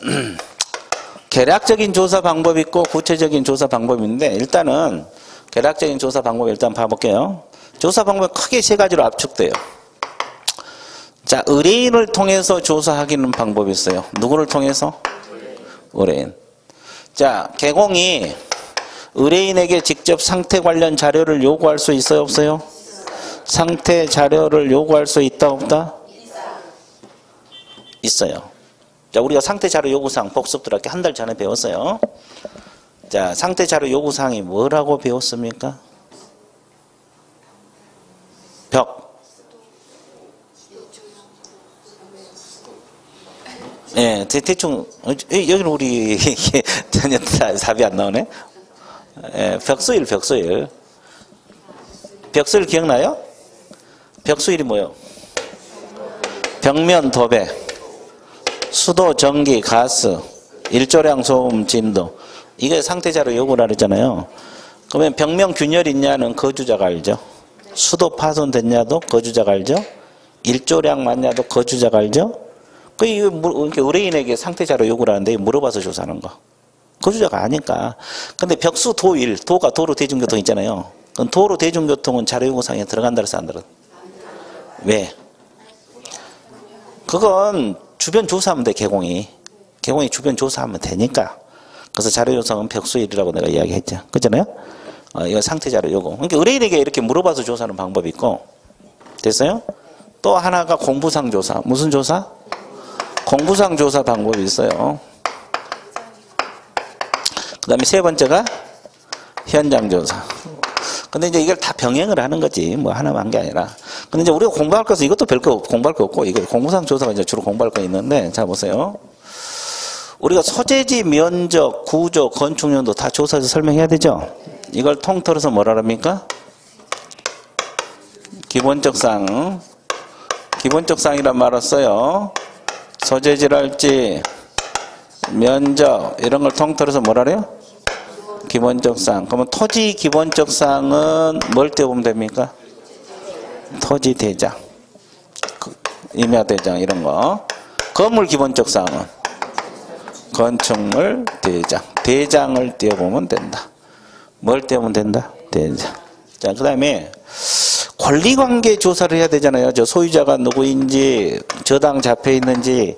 계략적인 조사 방법이 있고 구체적인 조사 방법인데, 일단은 계략적인 조사 방법 일단 봐볼게요. 조사 방법이 크게 3가지로 압축돼요. 자, 의뢰인을 통해서 조사하기는 방법이 있어요. 누구를 통해서? 의뢰인. 자, 개공이 의뢰인에게 직접 상태 관련 자료를 요구할 수 있어요, 없어요? 상태 자료를 요구할 수 있다, 없다? 있어요. 자, 우리가 상태 자료 요구사항 복습 들어갈게 한 달 전에 배웠어요. 자, 상태 자료 요구사항이 뭐라고 배웠습니까? 벽. 예, 대충, 여기는 우리, 전혀 답이 안 나오네? 예, 벽수일. 벽수일 기억나요? 벽수일이 뭐예요? 벽면 도배, 수도, 전기, 가스, 일조량, 소음, 진도. 이게 상태자료 요구라 그랬잖아요. 그러면 벽면 균열 있냐는 거주자가 알죠. 수도 파손됐냐도 거주자가 알죠. 일조량 맞냐도 거주자가 알죠. 그러니까 의뢰인에게 상태자료 요구를 하는데 물어봐서 조사하는 거. 거주자가 아니까. 근데 벽수, 도일, 도가 도로 대중교통 있잖아요. 그럼 도로 대중교통은 자료 요구사항에 들어간다 그래서 안 들어? 왜? 그건 주변 조사하면 돼, 개공이 주변 조사하면 되니까. 그래서 자료 요구사항은 벽수일이라고 내가 이야기했죠. 그렇잖아요? 이거 상태자료 요구. 그러니까 의뢰인에게 이렇게 물어봐서 조사하는 방법이 있고. 됐어요? 또 하나가 공부상 조사. 무슨 조사? 공부상 조사 방법이 있어요. 그 다음에 3번째가 현장 조사. 근데 이제 이걸 다 병행을 하는 거지. 뭐 하나만 한 게 아니라. 근데 이제 우리가 공부할 것은 이것도 별거 공부할 거 없고, 이거 공부상 조사가 이제 주로 공부할 거 있는데, 자, 보세요. 우리가 소재지, 면적, 구조, 건축연도 다 조사해서 설명해야 되죠? 이걸 통틀어서 뭐라 합니까? 기본적 사항. 기본적 사항이란 말을 써요. 소재지랄지, 면적, 이런 걸 통틀어서 뭐라 그래요? 기본적 사항. 그러면 토지 기본적 사항은 뭘 떼보면 됩니까? 토지 대장, 임야 대장 이런 거. 건물 기본적 사항은 건축물 대장. 대장을 떼어보면 된다. 뭘 떼면 된다? 대장. 자, 그 다음에 권리관계 조사를 해야 되잖아요. 저 소유자가 누구인지, 저당 잡혀 있는지,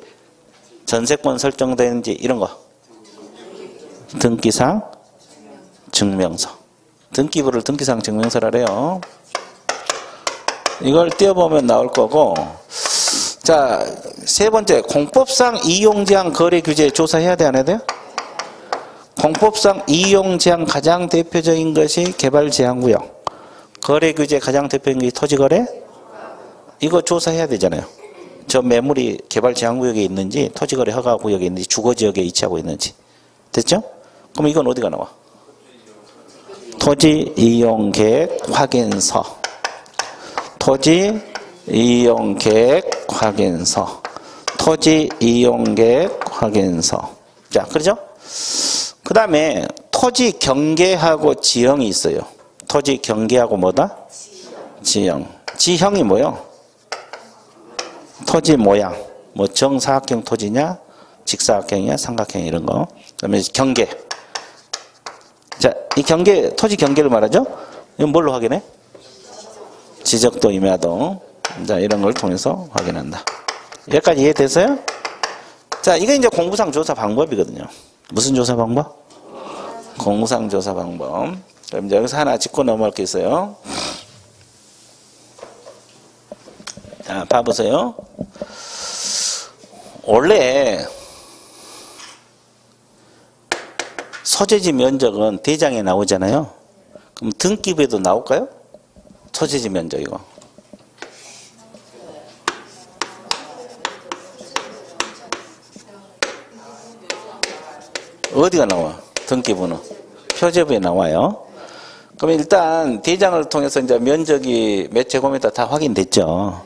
전세권 설정되는지 이런 거. 등기상 증명서. 등기부를 등기상 증명서라 그래요. 이걸 띄워보면 나올 거고. 자, 3번째, 공법상 이용제한 거래 규제 조사해야 돼, 안 해야 돼요? 공법상 이용제한 가장 대표적인 것이 개발제한구역. 거래 규제 가장 대표적인 게 토지거래? 이거 조사해야 되잖아요. 저 매물이 개발 제한구역에 있는지 토지거래 허가구역에 있는지 주거지역에 위치하고 있는지. 됐죠? 그럼 이건 어디가 나와? 토지이용계획 확인서. 토지이용계획 확인서. 토지이용계획 확인서. 자, 그렇죠? 그 다음에 토지 경계하고 지형이 있어요. 토지 경계하고 뭐다? 지형. 지형이 뭐요? 토지 모양. 뭐 정사각형 토지냐, 직사각형이냐, 삼각형 이런 거. 그다음에 경계. 자, 이 경계, 토지 경계를 말하죠? 이건 뭘로 확인해? 지적도, 임야도. 자, 이런 걸 통해서 확인한다. 여기까지 이해됐어요? 자, 이게 이제 공구상 조사 방법이거든요. 무슨 조사 방법? 공구상 조사 방법. 그럼 이제 여기서 하나 짚고 넘어갈 게 있어요. 자, 봐보세요. 원래 소재지 면적은 대장에 나오잖아요. 그럼 등기부에도 나올까요? 소재지 면적 이거. 어디가 나와? 등기부는 표제부에 나와요. 그럼 일단 대장을 통해서 이제 면적이 몇 제곱미터 다 확인됐죠.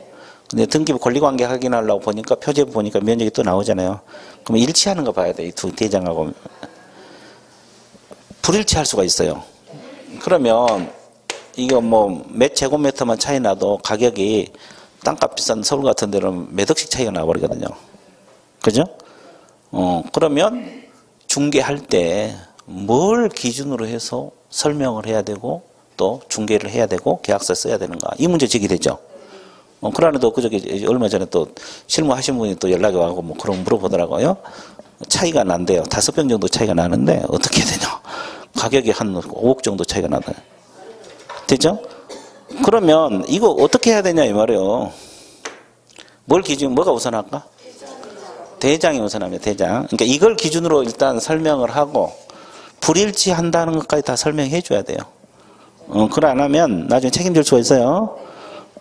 근데 등기부 권리관계 확인하려고 보니까 표제부 보니까 면적이 또 나오잖아요. 그럼 일치하는 거 봐야 돼. 이 두 대장하고 불일치할 수가 있어요. 그러면 이거 뭐 몇 제곱미터만 차이 나도 가격이 땅값 비싼 서울 같은 데는 몇 억씩 차이가 나버리거든요. 그죠? 그러면 중개할 때 뭘 기준으로 해서 설명을 해야 되고 또 중개를 해야 되고 계약서 써야 되는가. 이 문제 제기되죠. 그러나도 그저께 얼마 전에 또 실무하신 분이 또 연락이 와서 뭐 그런 물어보더라고요. 차이가 난대요. 5평 정도 차이가 나는데 어떻게 되냐. 가격이 한 5억 정도 차이가 나요. 됐죠? 그러면 이거 어떻게 해야 되냐 이 말이에요. 뭘 기준, 뭐가 우선할까? 대장이 우선합니다. 대장. 그러니까 이걸 기준으로 일단 설명을 하고 불일치한다는 것까지 다 설명해 줘야 돼요. 그걸 안 하면 나중에 책임질 수가 있어요.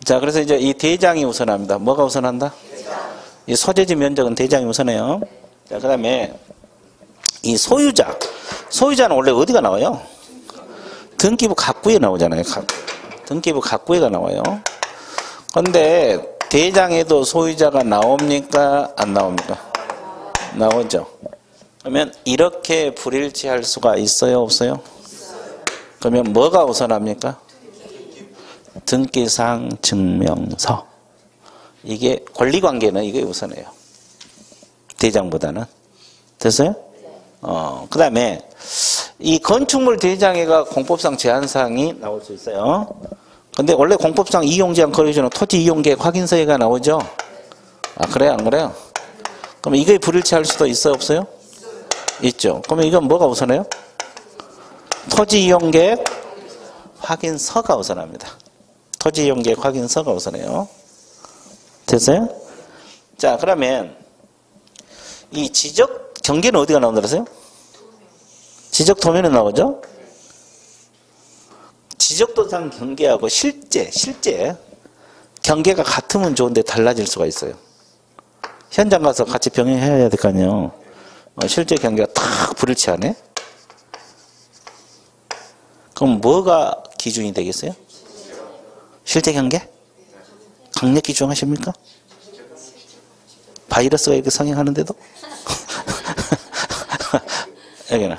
자, 그래서 이제 이 대장이 우선합니다. 뭐가 우선한다? 이 소재지 면적은 대장이 우선해요. 자, 그 다음에 이 소유자. 소유자는 원래 어디가 나와요? 등기부 갑구에 나오잖아요. 등기부 갑구에가 나와요. 그런데 대장에도 소유자가 나옵니까? 안 나옵니까? 나오죠. 그러면 이렇게 불일치할 수가 있어요? 없어요? 그러면 뭐가 우선합니까? 등기상 증명서. 이게 권리관계는 이게 우선해요. 대장보다는. 됐어요? 그 다음에 이 건축물 대장에가 공법상 제한사항이 나올 수 있어요. 근데 원래 공법상 이용제한 거래주는 토지 이용계획 확인서에가 나오죠? 아, 그래요? 안 그래요? 그럼 이게 불일치할 수도 있어요? 없어요? 있죠. 그러면 이건 뭐가 우선해요? 토지 이용계획 확인서가 우선합니다. 토지 이용계획 확인서가 우선해요. 됐어요? 자, 그러면 이 지적 경계는 어디가 나온다 그랬어요? 지적 도면에 나오죠? 지적도상 경계하고 실제 경계가 같으면 좋은데 달라질 수가 있어요. 현장 가서 같이 병행해야 될 거 아니에요. 실제 경계가 탁 불일치하네. 그럼 뭐가 기준이 되겠어요? 실제 경계? 강력히 주장하십니까? 바이러스가 이렇게 성행하는데도? 여기는.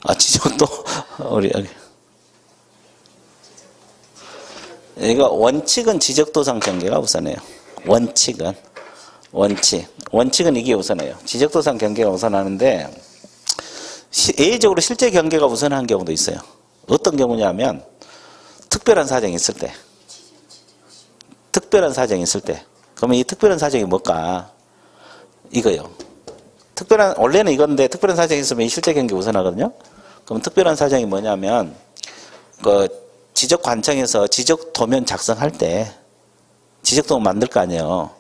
아, 지적도? 우리, 여기. 이거 원칙은 지적도상 경계가 우선해요. 원칙은 이게 우선해요. 지적도상 경계가 우선하는데, 예외적으로 실제 경계가 우선한 경우도 있어요. 어떤 경우냐면, 특별한 사정이 있을 때. 그러면 이 특별한 사정이 뭘까? 이거요. 원래는 이건데, 특별한 사정이 있으면 이 실제 경계 우선하거든요? 그럼 특별한 사정이 뭐냐면, 지적관청에서 지적도면 작성할 때, 지적도면 만들 거 아니에요.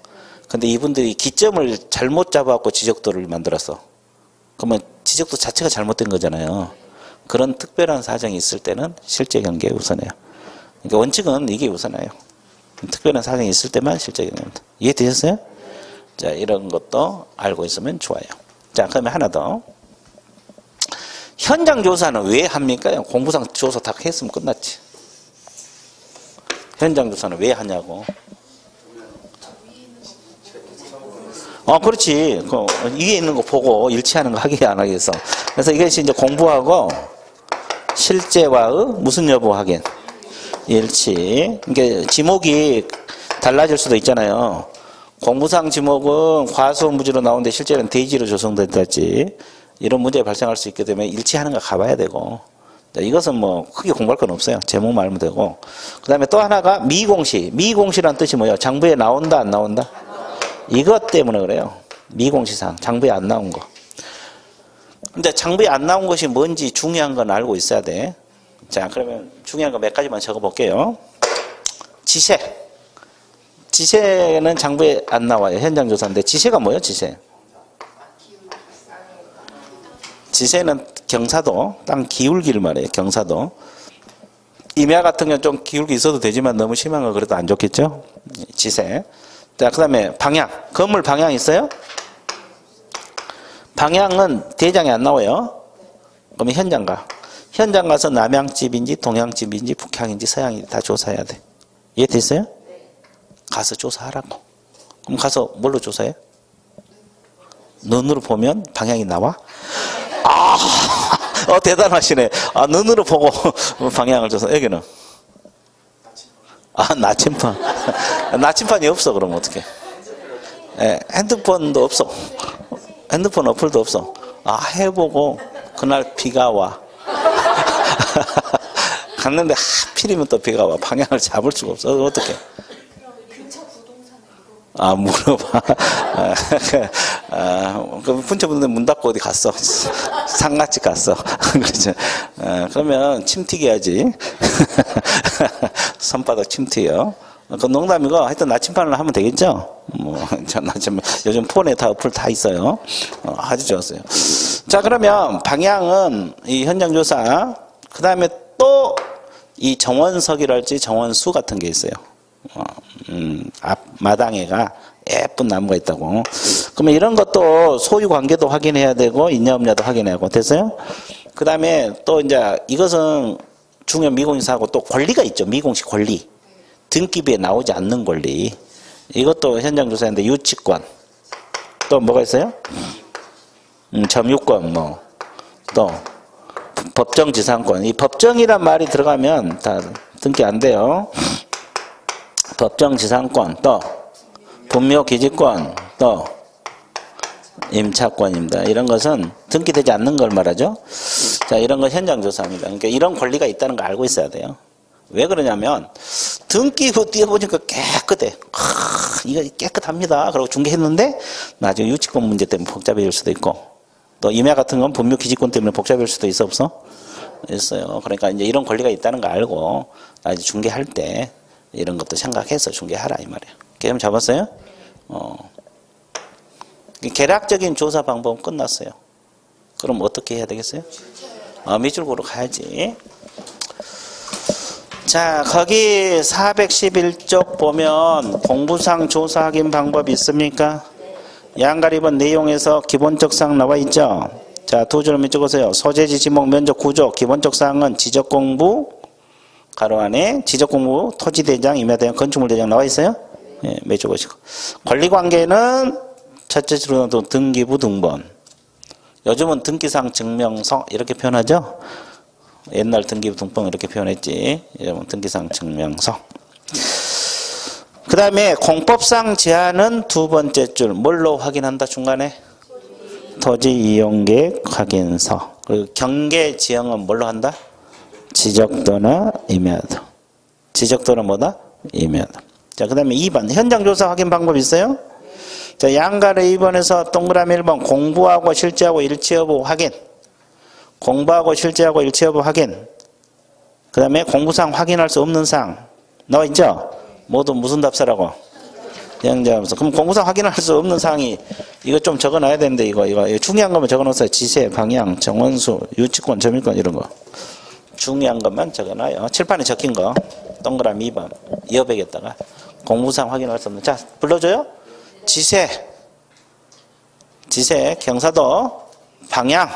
근데 이분들이 기점을 잘못 잡아갖고 지적도를 만들었어. 그러면 지적도 자체가 잘못된 거잖아요. 그런 특별한 사정이 있을 때는 실제 경계가 우선해요. 그러니까 원칙은 이게 우선해요. 특별한 사정이 있을 때만 실제 경계입니다. 이해되셨어요? 자, 이런 것도 알고 있으면 좋아요. 자, 그러면 하나 더. 현장 조사는 왜 합니까? 공부상 조사 다 했으면 끝났지. 현장 조사는 왜 하냐고. 그렇지. 위에 있는 거 보고 일치하는 거 하기 안 하기 위해서. 그래서 이것이 이제 공부하고 실제와의 무슨 여부 확인. 일치. 그러니까 지목이 달라질 수도 있잖아요. 공부상 지목은 과수원무지로 나오는데 실제는 대지로 조성됐다지. 이런 문제가 발생할 수 있게 되면 일치하는 거 가봐야 되고. 이것은 뭐 크게 공부할 건 없어요. 제목만 알면 되고. 그 다음에 또 하나가 미공시. 미공시란 뜻이 뭐예요? 장부에 나온다 안 나온다? 이것 때문에 그래요. 미공시상. 장부에 안 나온 거. 근데 장부에 안 나온 것이 뭔지 중요한 건 알고 있어야 돼. 자, 그러면 중요한 거 몇 가지만 적어 볼게요. 지세. 지세는 장부에 안 나와요. 현장 조사인데 지세가 뭐예요? 지세. 지세는 경사도, 땅 기울기를 말해요. 경사도. 임야 같은 경우는 좀 기울기 있어도 되지만 너무 심한 거 그래도 안 좋겠죠? 지세. 자, 그 다음에 방향. 건물 방향 있어요? 방향은 대장에 안 나와요. 그러면 현장 가. 현장 가서 남향집인지 동향집인지 북향인지 서향인지 다 조사해야 돼. 이해됐어요? 가서 조사하라고. 그럼 가서 뭘로 조사해? 눈으로 보면 방향이 나와? 대단하시네. 눈으로 보고 방향을 조사. 여기는? 나침판. 나침판이 없어. 그럼 어떻게? 핸드폰도 없어. 핸드폰 어플도 없어. 해보고 그날 비가 와. 갔는데 하필이면 또 비가 와. 방향을 잡을 수가 없어. 어떻게? 물어봐. 그럼 분처분들 문 닫고 어디 갔어? 상가집 갔어. 그렇죠. 그러면 침 튀겨야지. 손바닥 침 튀겨. 그 농담이고 하여튼 나침판을 하면 되겠죠? 요즘 폰에 다 어플 다 있어요. 아주 좋았어요. 자, 그러면 방향은 이 현장조사, 그 다음에 또 이 정원석이랄지 정원수 같은 게 있어요. 앞 마당에가 예쁜 나무가 있다고. 그러면 이런 것도 소유 관계도 확인해야 되고 있냐 없냐도 확인해야 하고. 됐어요? 그 다음에 또 이제 이것은 중요 미공시사하고 또 권리가 있죠. 미공시 권리. 등기부에 나오지 않는 권리. 이것도 현장 조사인데 유치권. 또 뭐가 있어요? 점유권 또 법정지상권. 이 법정이란 말이 들어가면 다 등기 안 돼요. 법정지상권, 또 분묘기지권, 또 임차권입니다. 이런 것은 등기되지 않는 걸 말하죠. 자, 이런 건 현장조사입니다. 그러니까 이런 권리가 있다는 걸 알고 있어야 돼요. 왜 그러냐면 등기부 띄워보니까 깨끗해. 이거 깨끗합니다. 그러고 중개했는데 나중에 유치권 문제 때문에 복잡해질 수도 있고, 또 임야 같은 건 분묘기지권 때문에 복잡해질 수도 있어 없어? 있어요. 그러니까 이제 이런 권리가 있다는 거 알고 나중에 중개할 때 이런 것도 생각해서 중개하라 이 말이에요. 개념 잡았어요? 계략적인 조사 방법은 끝났어요. 그럼 어떻게 해야 되겠어요? 미줄고로 가야지. 자, 거기 411쪽 보면 공부상 조사 확인 방법이 있습니까? 양갈 2번 내용에서 기본적 사항 나와 있죠? 자, 두 줄만 적으세요. 소재지, 지목, 면적, 구조. 기본적 사항은 지적공부, 가로 안에 지적공부, 토지대장, 임야대장, 건축물대장 나와 있어요? 예, 매줘보시고. 권리관계는 첫째 줄은 등기부 등본. 요즘은 등기상 증명서 이렇게 표현하죠? 옛날 등기부 등본 이렇게 표현했지. 요즘은 등기상 증명서. 그 다음에 공법상 제한은 두 번째 줄. 뭘로 확인한다 중간에? 토지 이용계획 확인서. 그리고 경계 지형은 뭘로 한다? 지적도나 임야도. 지적도는 뭐다? 임야도. 자, 그 다음에 2번. 현장조사 확인 방법 있어요? 자, 양갈의 2번에서 동그라미 1번. 공부하고 실제하고 일치 여부 확인. 공부하고 실제하고 일치 여부 확인. 그 다음에 공부상 확인할 수 없는 사항. 나와 있죠? 모두 무슨 답사라고? 현장하면서. 그럼 공부상 확인할 수 없는 사항이 이거 좀 적어놔야 되는데 이거 중요한 것만 적어놓으세요. 지세, 방향, 정원수, 유치권, 점유권 이런 거. 중요한 것만 적어놔요. 칠판에 적힌 거 동그라미 2번 이어백에다가 공부상 확인할 수 없는. 자, 불러줘요. 지세, 경사도, 방향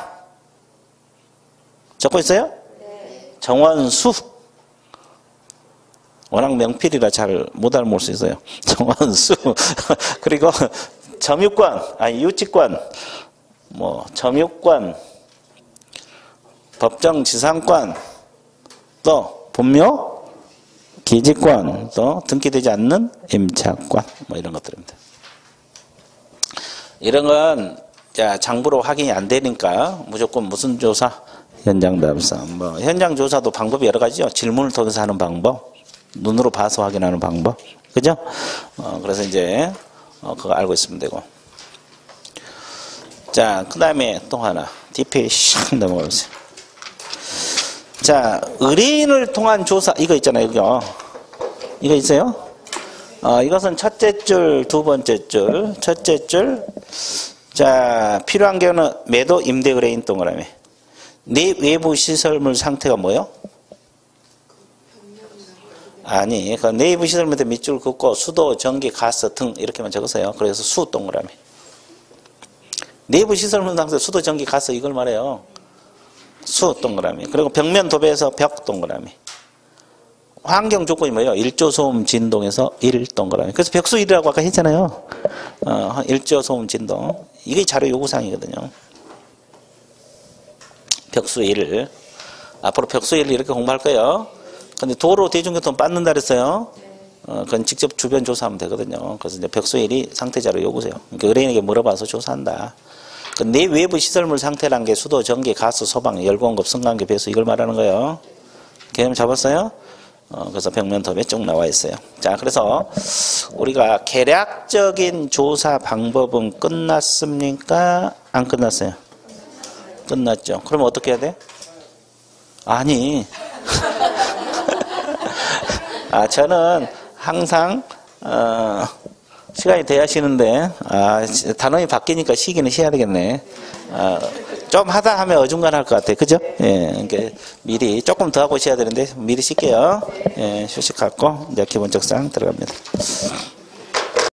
적고 있어요? 네. 정원수 워낙 명필이라 잘 못 알아볼 수 있어요. 정원수 그리고 점유권, 유치권, 점유권, 법정지상권, 또 분묘 기지권, 또 등기되지 않는 임차권, 이런 것들입니다. 이런 건 장부로 확인이 안 되니까 무조건 무슨 조사? 현장 답사. 현장 조사도 방법이 여러 가지죠. 질문을 통해서 하는 방법, 눈으로 봐서 확인하는 방법, 그죠? 그래서 이제 그거 알고 있으면 되고. 자, 그 다음에 또 하나 뒤에 샥 넘어가보세요. 자, 의뢰인을 통한 조사 이거 있잖아요. 이거 있어요? 이것은 첫째 줄, 두 번째 줄, 첫째 줄. 자, 필요한 경우는 매도, 임대, 의뢰인 동그라미. 내 외부 시설물 상태가 뭐요? 아니, 그 내부 시설물 밑줄 긋고 수도, 전기, 가스 등 이렇게만 적으세요. 그래서 수 동그라미. 내부 시설물 상태, 수도, 전기, 가스 이걸 말해요. 수 동그라미. 그리고 벽면 도배에서 벽 동그라미. 환경 조건이 뭐예요? 일조소음 진동에서 1 동그라미. 그래서 벽수 1이라고 아까 했잖아요. 일조소음 진동. 이게 자료 요구사항이거든요. 벽수 1. 앞으로 벽수 1을 이렇게 공부할 거예요. 근데 도로 대중교통 받는다 그랬어요. 그건 직접 주변 조사하면 되거든요. 그래서 이제 벽수 1이 상태 자료 요구세요. 그러니까 의뢰인에게 물어봐서 조사한다. 내 외부 시설물 상태란 게 수도, 전기, 가스, 소방, 열공급, 승강기, 배수 이걸 말하는 거예요. 개념 잡았어요? 그래서 벽면 도배 쭉 나와 있어요. 자, 그래서 우리가 개략적인 조사 방법은 끝났습니까? 안 끝났어요? 끝났죠. 그럼 어떻게 해야 돼? 아니. 저는 항상 시간이 돼야 쉬는데 단원이 바뀌니까 쉬기는 쉬어야 되겠네. 좀 하다 하면 어중간할 것 같아. 그죠? 예, 그러니까 미리 조금 더 하고 쉬어야 되는데 미리 쉴게요. 예, 휴식 갖고 이제 기본적 사항 들어갑니다.